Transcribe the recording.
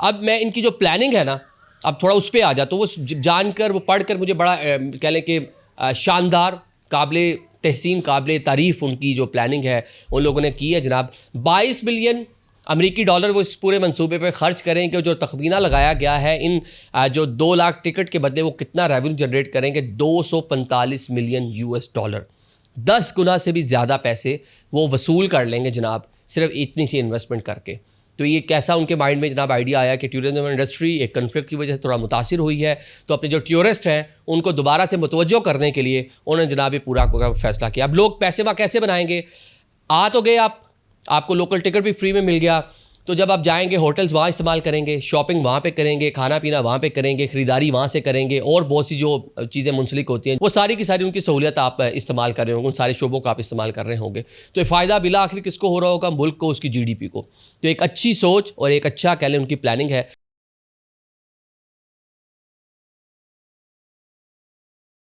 अब मैं इनकी जो प्लानिंग है ना, अब थोड़ा उस पर आ जाता हूँ। वो जानकर, वो पढ़कर मुझे बड़ा कह लें कि शानदार, काबिल तहसीन, काबिल तारीफ़ उनकी जो प्लानिंग है उन लोगों ने की है जनाब। 22 बिलियन अमेरिकी डॉलर वो इस पूरे मंसूबे पे खर्च करेंगे। जो तखमीना लगाया गया है इन जो 2 लाख टिकट के बदले वो कितना रेवेन्यू जनरेट करेंगे, 245 मिलियन यूएस डॉलर, 10 गुना से भी ज़्यादा पैसे वो वसूल कर लेंगे जनाब, सिर्फ इतनी सी इन्वेस्टमेंट करके। तो ये कैसा उनके माइंड में जनाब आइडिया आया कि टूरिज्म इंडस्ट्री एक कन्फ्लिक्ट की वजह से थोड़ा मुतासिर हुई है, तो अपने जो टूरिस्ट हैं उनको दोबारा से मुतवज्जो करने के लिए उन्होंने जनाब ये पूरा फैसला किया। अब लोग पैसे वहाँ कैसे बनाएंगे? आ तो गए आपको लोकल टिकट भी फ्री में मिल गया, तो जब आप जाएंगे होटल्स वहाँ इस्तेमाल करेंगे, शॉपिंग वहाँ पे करेंगे, खाना पीना वहाँ पे करेंगे, ख़रीदारी वहाँ से करेंगे, और बहुत सी जो चीज़ें मुंसलिक होती हैं वो सारी की सारी उनकी सहूलियत आप इस्तेमाल कर रहे होंगे, उन सारे शोबों का आप इस्तेमाल कर रहे होंगे। तो फ़ायदा बिला आखिर किसको हो रहा होगा? मुल्क को, उसकी GDP को। तो एक अच्छी सोच और एक अच्छा कह लें उनकी प्लानिंग है।